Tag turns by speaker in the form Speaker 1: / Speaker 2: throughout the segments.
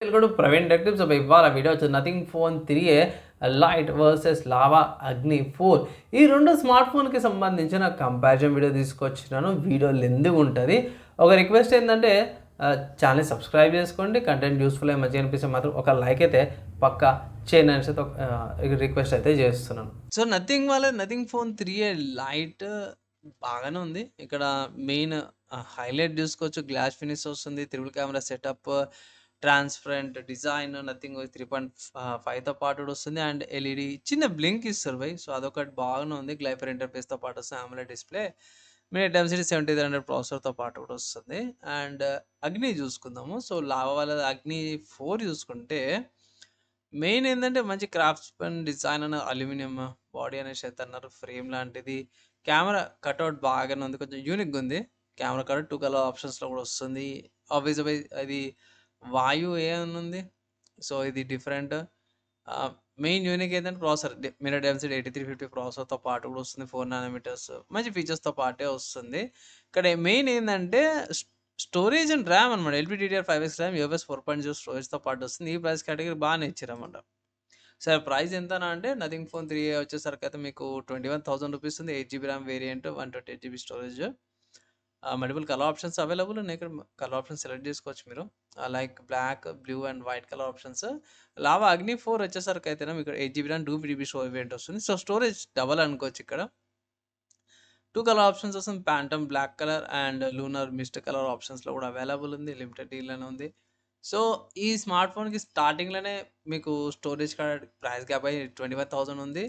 Speaker 1: Welcome to Praveen tech tips. ఇవాళ video వచ్చి Nothing phone 3ఏ లైట్ వర్సెస్ లావా అగ్ని 4 ఈ రెండు స్మార్ట్ ఫోన్కి సంబంధించిన కంపారిజన్ వీడియో తీసుకొచ్చినాను. వీడియో లెంతీగా ఉంటుంది. ఒక రిక్వెస్ట్ ఏంటంటే ఛానల్ సబ్స్క్రైబ్ చేసుకోండి. కంటెంట్ యూస్ఫుల్ అయ్యి మంచిగా అనిపిస్తే మాత్రం ఒక లైక్ అయితే పక్కా చేయండి అనేసి రిక్వెస్ట్ అయితే చేస్తున్నాను. సో నథింగ్ ఫోన్ 3ఏ లైట్ బాగానే ఉంది. ఇక్కడ మెయిన్ హైలైట్ చూసుకోవచ్చు. గ్లాస్ ఫినిష్ వస్తుంది, triple camera setup, transparent design, Nothing 3.5తో పాటు కూడా వస్తుంది. అండ్ ఎల్ఈడి చిన్న బ్లింక్ ఇస్తారు భయ్. సో అదొకటి బాగానే ఉంది. గ్లైఫర్ ఇంటర్ఫేస్తో పాటు వస్తుంది. AMOLED డిస్ప్లే, మీ డెన్సిటీ 7300 ప్రాసెసర్తో పాటు కూడా వస్తుంది. అండ్ అగ్ని చూసుకుందాము. సో లావా వాళ్ళ అగ్ని 4 చూసుకుంటే మెయిన్ ఏంటంటే మంచి క్రాఫ్ట్స్‌మెన్ డిజైన్ అన్న అల్యూమినియం బాడీ అనేసి అయితే అన్నారు. ఫ్రేమ్ లాంటిది. కెమెరా కటౌట్ బాగానే ఉంది. కొంచెం యూనిక్‌గా ఉంది. కెమెరా కటౌట్ 2 కలర్ ఆప్షన్స్‌లో కూడా వస్తుంది. ఆబ్వియస్‌లీ అది వాయు ఏ అని ఉంది. సో ఇది డిఫరెంట్. మెయిన్ యూనిక్ ఏంటంటే ప్రాసెసర్ మిరా డెన్సిటీ 8350 ప్రాసెసర్‌తో పాటు కూడా వస్తుంది. 4 నానోమీటర్స్ మంచి ఫీచర్స్‌తో పాటే వస్తుంది. ఇక్కడ మెయిన్ ఏందంటే స్టోరేజ్ అండ్ ర్యామ్ అనమాట. LPDDR5X ర్యామ్, UFS 4.0 స్టోరేజ్‌తో పాటు వస్తుంది. ఈ ప్రైస్ కేటగిరీ బాగానే ఇచ్చారన్నమాట. సరే ప్రైస్ ఎంతనా అంటే నథింగ్ ఫోన్ 3 వచ్చేసరికి అయితే మీకు 21,000 రూపీస్ ఉంది. 8 GB RAM variant, 128 GB storage. Multiple colour options available ఉన్నాయి. ఇక్కడ కలర్ ఆప్షన్స్ సెలెక్ట్ చేసుకోవచ్చు మీరు. Like black, blue and white colour options. Lava Agni 4 వచ్చేసరికి అయితేనే మీకు 8 GB RAM, 2 GB storage variant వస్తుంది. సో స్టోరేజ్ డబల్ అనుకోవచ్చు ఇక్కడ. 2 కలర్ ఆప్షన్స్ వస్తుంది. Phantom black colour and lunar mist colour ఆప్షన్స్‌లో కూడా అవైలబుల్ ఉంది. లిమిటెడ్ డీల్‌లోనే ఉంది. సో ఈ స్మార్ట్ ఫోన్‌కి స్టార్టింగ్‌లోనే మీకు స్టోరేజ్ కార్డ్ ప్రైస్ గ్యాప్ అయ్యి 21,000 ఉంది.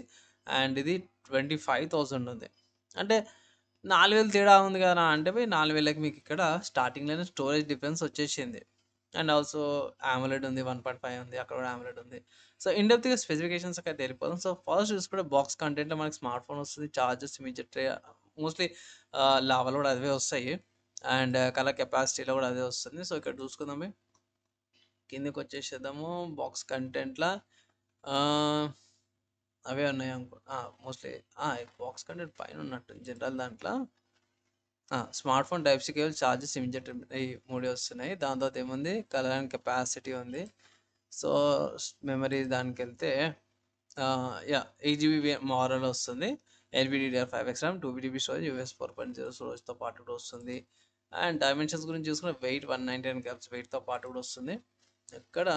Speaker 1: అండ్ ఇది 25,000 ఉంది. అంటే 4,000 తేడా ఉంది కదా అంటే 4,000కి మీకు ఇక్కడ స్టార్టింగ్‌లోనే స్టోరేజ్ డిఫరెన్స్ వచ్చేసింది. అండ్ ఆల్సో AMOLED ఉంది. 1.5 ఉంది. అక్కడ కూడా AMOLED ఉంది. సో ఇన్ డెప్త్‌గా స్పెసిఫికేషన్స్‌కి అయితే వెళ్ళిపోదాం. సో ఫస్ట్ చూసుకుంటే బాక్స్ కంటెంట్‌లో మనకి స్మార్ట్ ఫోన్ వస్తుంది. చార్జర్స్ ఇమ్మీడియేట్ ట్రే మోస్ట్‌లీ లావాలో కూడా అవే వస్తాయి. అండ్ కలర్ కెపాసిటీలో కూడా అదే వస్తుంది. సో ఇక్కడ చూసుకుందాం. కిందకి వచ్చేసేద్దాము. బాక్స్ కంటెంట్‌ల ఆహ్, అవే ఉన్నాయి అనుకో మోస్ట్‌లీ బాక్స్ కంటెంట్ పైన ఉన్నట్టుంది జనరల్ దాంట్లో. Smart phone type C cable, charges immediate ఈ 3 వస్తున్నాయి. దాని తర్వాత ఏముంది కలర్ అండ్ కెపాసిటీ ఉంది. సో మెమరీ దానికెళ్తే యాహ్! 8 జీబీ మోరల్ వస్తుంది. LPDDR5X RAM, 2 GB storage, UFS 4.0 స్టోరేజ్‌తో పాటు కూడా వస్తుంది. అండ్ డైమెన్షన్స్ గురించి చూసుకుంటే వెయిట్ 199 గ్రామ్స్ వెయిట్‌తో పాటు కూడా వస్తుంది. ఇక్కడ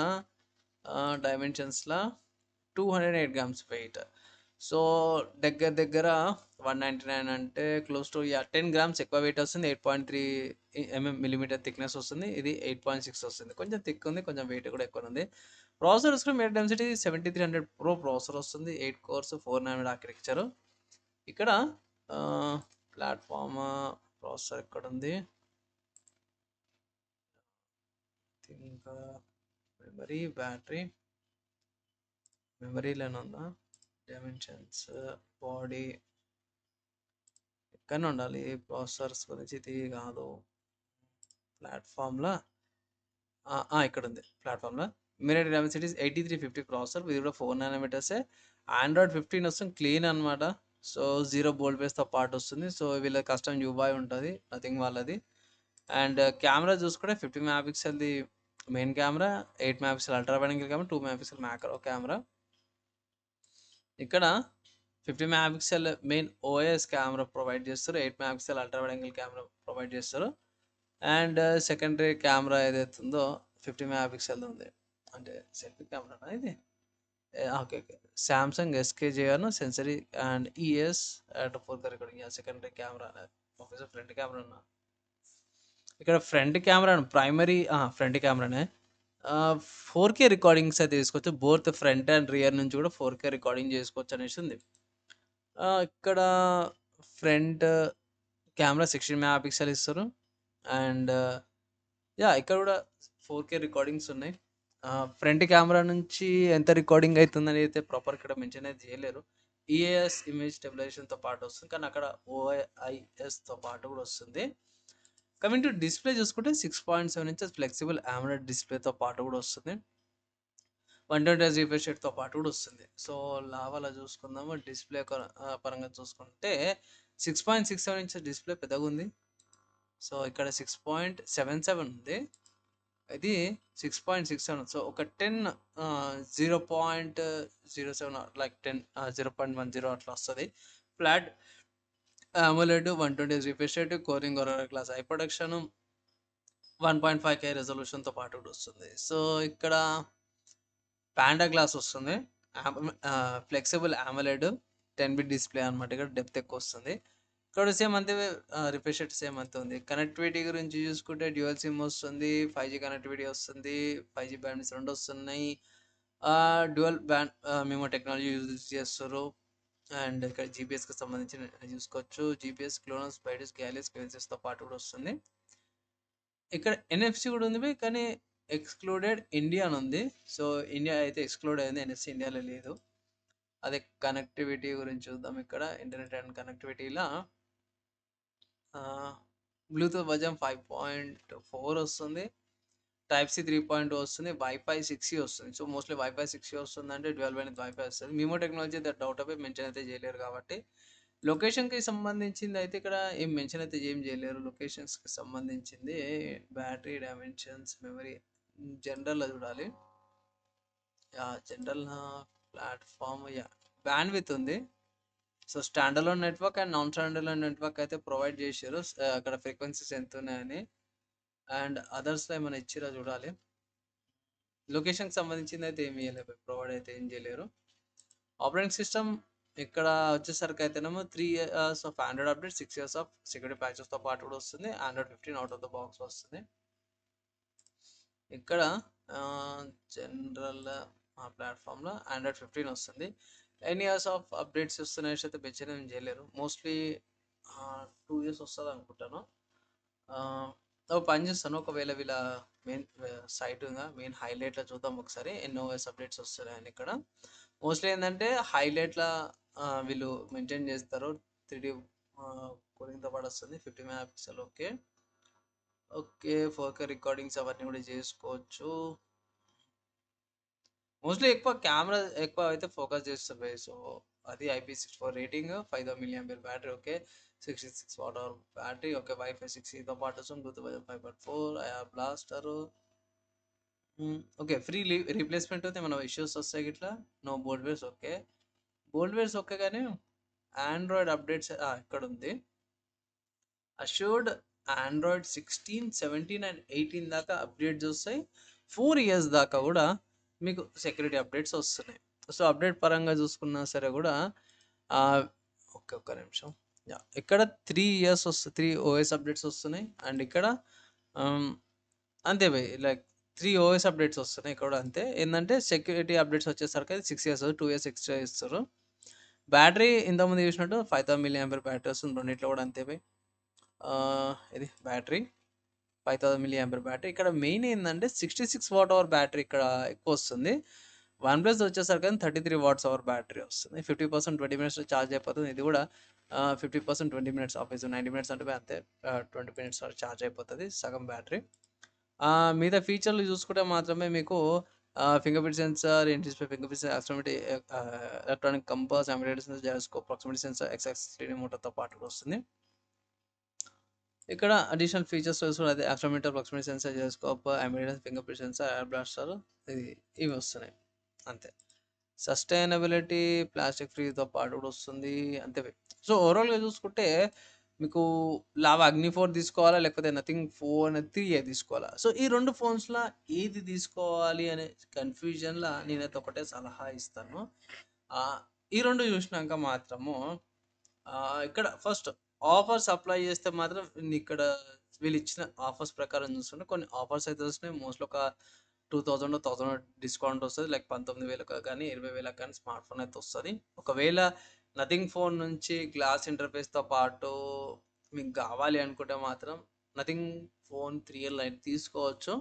Speaker 1: డైమెన్షన్స్‌ల 208 గ్రామ్స్ వెయిట్. సో దగ్గర దగ్గర 199 అంటే క్లోజ్ టు 10 గ్రామ్స్ ఎక్కువ వెయిట్ వస్తుంది. 8.3 మిల్లీమీటర్ థిక్‌నెస్ వస్తుంది. ఇది 8.6 వస్తుంది. కొంచెం థిక్ ఉంది. కొంచెం వెయిట్ కూడా ఎక్కువనే ఉంది. ప్రాసెసర్ చూసుకుంటే మీడియా డెన్సిటీ 7300 ప్రో ప్రాసెసర్ వస్తుంది. 8 కోర్స్ 4 నానోమీటర్ ఆర్కిటెక్చర్. ఇక్కడ ప్లాట్‌ఫార్మ్ ప్రాసెసర్ ఎక్కడుంది? ఇంకా మెమరీ, బ్యాటరీ మెమరీలోనే ఉందా? డైమెన్షన్స్, బాడీ ఎక్కడనే ఉండాలి. ప్రాసెసర్స్ గురించి ఇది కాదు. ప్లాట్‌ఫార్మ్‌ల ఇక్కడ ఉంది. ప్లాట్‌ఫార్మ్‌ల మీడియాటెక్ డైమెన్సిటీ 8350 ప్రాసెసర్. ఇది కూడా 4 నానోమీటర్సే. ఆండ్రాయిడ్ 15 వస్తుంది. క్లీన్ అనమాట. సో 0 బోల్ట్ బేస్‌తో పాటు వస్తుంది. సో వీళ్ళ కస్టమ్ యూఐ ఉంటది. నథింగ్ వాళ్ళది. అండ్ కెమెరా చూసుకుంటే 50 మెగా పిక్సెల్‌ది main camera, 8 mega pixel ultra wide angle camera, 2 mega pixel macro camera. ఇక్కడ 50 mega pixel main OS camera provide చేస్తారు. 8 mega pixel ultra wide angle camera provide చేస్తారు. And secondary camera ఏదైతే ఉందో 50 mega పిక్సెల్‌ది ఉంది. అంటే selfie కెమెరానా ఇది? ఓకే. ఓకే. సామ్సంగ్ ఎస్‌కే-జేఆర్ sensory and ES at 4K recording secondary camera okay. Front camera ఇక్కడ ఫ్రంట్ కెమెరా ప్రైమరీ ఫ్రంట్ కెమెరానే. 4K రికార్డింగ్స్ అయితే తీసుకోవచ్చు. బోత్ ఫ్రంట్ అండ్ రియర్ నుంచి కూడా 4K రికార్డింగ్ చేసుకోవచ్చు అనేసి ఉంది. ఇక్కడ ఫ్రంట్ కెమెరా 16 మెగా పిక్సెల్ ఇస్తారు. అండ్ ఇక్కడ కూడా 4K రికార్డింగ్స్ ఉన్నాయి. ఫ్రంట్ కెమెరా నుంచి ఎంత రికార్డింగ్ అయితుందని అయితే ప్రాపర్ ఇక్కడ మెన్షన్ అయితే చేయలేరు. ఈఏఎస్ ఇమేజ్ స్టెబిలైజేషన్‌తో పాటు వస్తుంది. కానీ అక్కడ ఓఐఎస్‌తో పాటు కూడా వస్తుంది. కమింగ్ టు డిస్‌ప్లే చూసుకుంటే 6.7 ఇంచెస్ ఫ్లెక్సిబుల్ AMOLED డిస్‌ప్లేతో పాటు కూడా వస్తుంది. 120 హెర్ట్జ్ రిఫ్రెష్ రేట్‌తో పాటు కూడా వస్తుంది. సో లావాలో చూసుకుందాము. డిస్‌ప్లే పరంగా చూసుకుంటే 6.67 ఇంచెస్ డిస్‌ప్లే పెద్దగుంది. సో ఇక్కడ 6.77 ఉంది. ఇది 6.67. సో ఒక 0.07 లైక్ 0.10 అట్లా వస్తుంది. Flat AMOLED 120 refresh rate, Corning Aurora glass I production, 1.5K రెజల్యూషన్తో పాటు కూడా వస్తుంది. సో ఇక్కడ పాండా గ్లాస్ వస్తుంది, ఫ్లెక్సిబుల్ AMOLED 10-bit డిస్ప్లే అనమాట. ఇక్కడ డెప్త్ ఎక్కువ వస్తుంది. ఇక్కడ సేమ్ అంతే, రిఫ్రెష్ రేట్ సేమ్ అంతే ఉంది. కనెక్టివిటీ గురించి చూసుకుంటే డ్యూయల్ సిమ్ వస్తుంది, 5G కనెక్టివిటీ వస్తుంది, 5G బ్యాండ్స్ రెండు వస్తున్నాయి. డ్యూయల్ బ్యాండ్ మేము టెక్నాలజీ యూజ్ చేస్తారు. అండ్ ఇక్కడ జీపీఎస్కి సంబంధించి చూసుకోవచ్చు. జీపీఎస్, క్లోనస్, బైడస్, గ్యాలియస్, తో పాటు కూడా వస్తుంది. ఇక్కడ NFC కూడా ఉంది, కానీ ఎక్స్క్లూడెడ్ ఇండియా అని ఉంది. సో ఇండియా అయితే ఎక్స్క్లూడ్ అయింది, NFC ఇండియాలో లేదు. అదే కనెక్టివిటీ గురించి చూద్దాం. ఇక్కడ ఇంటర్నెట్ అండ్ కనెక్టివిటీలా బ్లూటూత్ వర్జన్ 5.4 వస్తుంది, Type-C 3.2 వస్తుంది, Wi-Fi 6E వస్తుంది. సో మోస్ట్లీ Wi-Fi 6E వస్తుంది అంటే డ్యూయల్ బ్యాండ్ వైఫై వస్తుంది. మీమో టెక్నాలజీ దట్ డౌట్ అపై మెన్షన్ అయితే చేయలేరు కాబట్టి. లొకేషన్కి సంబంధించింది అయితే ఇక్కడ ఏం మెన్షన్ అయితే ఏం చేయలేరు. లొకేషన్స్కి సంబంధించింది బ్యాటరీ డైమెన్షన్స్, మెమరీ జనరల్లో చూడాలి. జనరల్ ప్లాట్ఫామ్ బ్యాండ్ విత్ ఉంది. So స్టాండర్లోన్ network and non స్టాండర్లోన్ network అయితే ప్రొవైడ్ చేశారు. అక్కడ ఫ్రీక్వెన్సీస్ ఎంత ఉన్నాయని. అండ్ అదర్స్లో ఏమైనా ఇచ్చిరా చూడాలి. లొకేషన్కి సంబంధించింది అయితే ఏమి చేయలేరు, ప్రొవైడ్ అయితే ఏం చేయలేరు. ఆపరేటింగ్ సిస్టమ్ ఇక్కడ వచ్చేసరికి అయితేనేమో 3 years of Android update, 6 years of security ప్యాచెస్తో పాటు కూడా వస్తుంది. Android 15 out of the box వస్తుంది. ఇక్కడ జనరల్ ప్లాట్ఫామ్లో Android 15 వస్తుంది. ఎన్ని ఇయర్స్ ఆఫ్ అప్డేట్స్ వస్తున్నాయి అయితే మెన్షన్ ఏం చేయలేరు. మోస్ట్లీ 2 years వస్తుంది అనుకుంటాను. ఒక పని చేస్తాను, ఒకవేళ వీళ్ళ మెయిన్ సైట్ మెయిన్ హైలైట్లో చూద్దాం ఒకసారి ఎన్ని OS అప్డేట్స్ వస్తున్నాయని. ఇక్కడ మోస్ట్లీ ఏంటంటే హైలైట్లో వీళ్ళు మెయింటైన్ చేస్తారు. 3D కూలింగ్తో పాటు వస్తుంది, 50 MP. ఓకే 4K రికార్డింగ్స్ అవన్నీ కూడా చేసుకోవచ్చు. మోస్ట్లీ ఎక్కువ కెమెరా ఎక్కువ అయితే ఫోకస్ చేస్తారు. సో అది IP64 rating, 5000 mAh battery, okay 66 Wh battery, okay Wi-Fi 6E పాటు వస్తుంది, Bluetooth 5.4, blaster, okay free replacement అయితే మన ఇష్యూస్ వస్తాయి ఇట్లా. నో బోల్డ్వేర్స్, ఓకే బోల్డ్వేర్స్ ఓకే, కానీ ఆండ్రాయిడ్ అప్డేట్స్ ఇక్కడ ఉంది. అష్యూర్డ్ ఆండ్రాయిడ్ 16, 17 అండ్ 18 దాకా అప్డేట్స్ వస్తాయి. 4 years దాకా కూడా మీకు సెక్యూరిటీ అప్డేట్స్ వస్తున్నాయి. సో అప్డేట్ పరంగా చూసుకున్నా సరే కూడా ఒక్క నిమిషం, ఇక్కడ 3 years వస్తుంది, 3 OS అప్డేట్స్ వస్తున్నాయి. అండ్ ఇక్కడ అంతే భయ్, లైక్ 3 OS అప్డేట్స్ వస్తున్నాయి ఇక్కడ అంతే. ఏంటంటే సెక్యూరిటీ అప్డేట్స్ వచ్చేసరికి 6 years, 2 years ఎక్స్ట్రా ఇస్తారు. బ్యాటరీ ఇంతకుముందు చూసినట్టు 5000 mAh బ్యాటరీ వస్తుంది, రెండిట్లో కూడా అంతే భయ్. ఇది బ్యాటరీ 5000 mAh బ్యాటరీ. ఇక్కడ మెయిన్ ఏంటంటే 66 Wh బ్యాటరీ ఇక్కడ ఎక్కువ వస్తుంది. OnePlus వచ్చేసరికి 33 Wh బ్యాటరీ వస్తుంది. 50% 20 minutes ఛార్జ్ అయిపోతుంది. ఇది కూడా 50% 20 minutes ఆఫీస్, 90 minutes అంటే అంతే, 20 minutes ఛార్జ్ అయిపోతుంది సగం బ్యాటరీ. మీద ఫీచర్లు చూసుకుంటే మాత్రమే మీకు fingerprint sensor, in display fingerprint sensor, electronic compass, AMOLED sensor, gyroscope, proximity sensor, XY 3D మోటార్తో పాటు వస్తుంది. ఇక్కడ అడిషనల్ ఫీచర్స్ అదే accelerometer, proximity sensor, gyroscope, AMOLED fingerprint sensor, air blaster, ఇవి వస్తున్నాయి అంతే. సస్టైనబిలిటీ ప్లాస్టిక్ ఫ్రీతో పాటు కూడా వస్తుంది అంతే. సో ఓవరాల్గా చూసుకుంటే మీకు లావా అగ్ని 4 తీసుకోవాలా లేకపోతే నథింగ్ ఫోన్ 3A తీసుకోవాలా? సో ఈ 2 ఫోన్స్లో ఏది తీసుకోవాలి అనే కన్ఫ్యూజన్లో నేనైతే ఒకటే సలహా ఇస్తాను. ఈ 2 చూసినాక మాత్రము ఇక్కడ ఫస్ట్ ఆఫర్స్ అప్లై చేస్తే మాత్రం ఇక్కడ వీళ్ళు ఇచ్చిన ఆఫర్స్ ప్రకారం చూస్తుంటే కొన్ని ఆఫర్స్ అయితే వస్తున్నాయి. మోస్ట్లీ ఒక 2000 డిస్కౌంట్ వస్తుంది, లైక్ 19,000 కానీ 20,000 కానీ స్మార్ట్ ఫోన్ అయితే వస్తుంది. ఒకవేళ నథింగ్ ఫోన్ నుంచి గ్లాస్ ఇంటర్ఫేస్తో పాటు మీకు కావాలి అనుకుంటే మాత్రం నథింగ్ ఫోన్ 3L అయితే తీసుకోవచ్చు.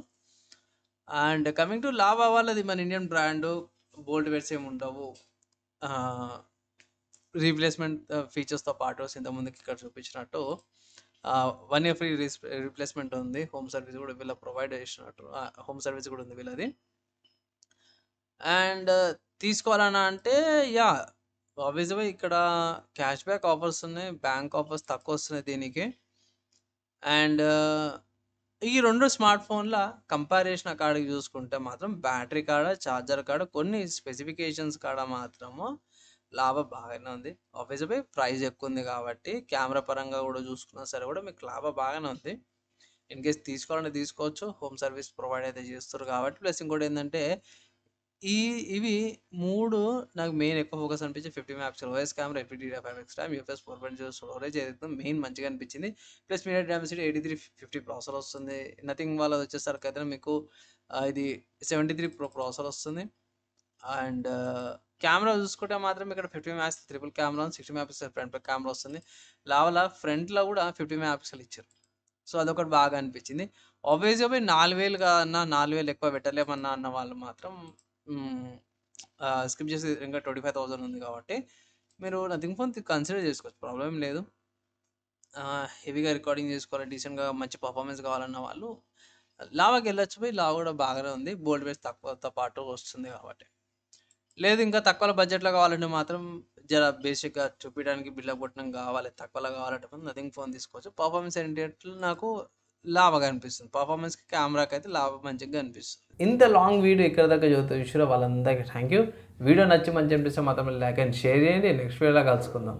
Speaker 1: అండ్ కమింగ్ టు లావా వాళ్ళది మన ఇండియన్ బ్రాండ్, బోల్డ్ వేర్స్ ఏమి ఉండవు. రీప్లేస్మెంట్ ఫీచర్స్తో పాటు ఇంతకుముందుకి ఇక్కడ చూపించినట్టు 1 year ఫ్రీ రీప్లేస్మెంట్ ఉంది. హోమ్ సర్వీస్ కూడా వీళ్ళ ప్రొవైడ్ చేసినట్టు, హోమ్ సర్వీస్ కూడా ఉంది వీళ్ళది. అండ్ తీసుకోవాలన్నా అంటే ఆబ్వియస్గా ఇక్కడ క్యాష్ బ్యాక్ ఆఫర్స్ ఉన్నాయి, బ్యాంక్ ఆఫర్స్ తక్కువ వస్తున్నాయి దీనికి. అండ్ ఈ 2 స్మార్ట్ ఫోన్‌ల కంపారిజన్ కాడికి చూసుకుంటే మాత్రం బ్యాటరీ కాడ, చార్జర్ కాడ, కొన్ని స్పెసిఫికేషన్స్ కాడ మాత్రము లాభం బాగానే ఉంది. ఆబ్వియస్‌లీ ప్రైస్ ఎక్కువుంది కాబట్టి కెమెరా పరంగా కూడా చూసుకున్నా సరే కూడా మీకు లాభం బాగానే ఉంది. ఇన్ కేస్ తీసుకోవాలంటే తీసుకోవచ్చు. హోమ్ సర్వీస్ ప్రొవైడ్ అయితే చేస్తుర్రు కాబట్టి. ప్లస్ ఇంకోటేందంటే ఇవి 3 నాకు మెయిన్ ఎక్కువ ఫోకస్ అనిపించి 50 మెగాపిక్సెల్ ఓఎస్ కెమెరా, ఎఫ్‌పిడిఎఫ్ ర్యామ్, యూఎఫ్ఎస్ 4.0 స్టోరేజ్ ఏదైతే మెయిన్ మంచిగా అనిపించింది. ప్లస్ మీడియా డైమెన్సిటీ 8350 ప్రాసెసర్ వస్తుంది. నథింగ్ వాళ్ళది వచ్చేసరికైతే మీకు ఇది 73 ప్రో ప్రాసెసర్ వస్తుంది. అండ్ కెమెరా చూసుకుంటే మాత్రం ఇక్కడ 50 megapixel triple camera, 60 megapixel front camera వస్తుంది. లావల ఫ్రంట్‌లో కూడా 50 మెగాపిక్సెల్ ఇచ్చారు. సో అదొకటి బాగా అనిపించింది. ఆబ్వియస్‌గా 4000 కన్నా 4000 ఎక్కువ పెట్టలేమన్నా అన్న వాళ్ళు మాత్రం స్కిప్ చేసి ఇంకా 25,000 ఉంది కాబట్టి మీరు నథింగ్ ఫోన్ కన్సిడర్ చేసుకోవచ్చు. ప్రాబ్లమ్ ఏం లేదు. హెవీగా రికార్డింగ్ చేసుకోవాలి, డీసెంట్‌గా మంచి పర్ఫార్మెన్స్ కావాలన్న వాళ్ళు లావాకి వెళ్ళొచ్చు. లావా కూడా బాగానే ఉంది. బోల్డ్ బేస్ తక్కువతో పాటు వస్తుంది కాబట్టి. లేదు ఇంకా తక్కువ బడ్జెట్‌లో కావాలంటే మాత్రం జర బేసిక్‌గా చూపియడానికి బిల్డప్ కొట్టడం కావాలి. తక్కువలో కావాలంటే మాత్రం నథింగ్ ఫోన్ తీసుకోవచ్చు. పర్ఫార్మెన్స్ ఏంటంటే నాకు లావాగా అనిపిస్తుంది. పర్ఫార్మెన్స్‌కి కెమెరాకైతే లావా మంచిగా అనిపిస్తుంది. ఇంత లాంగ్ వీడియో ఇక్కడ దాకా చూసారో వాళ్ళందరికీ థ్యాంక్ యూ. వీడియో నచ్చి మంచిగా అనిపిస్తే మాత్రం లైక్ అండ్ షేర్ చేయండి. నెక్స్ట్ వీడియోలో కలుసుకుందాం.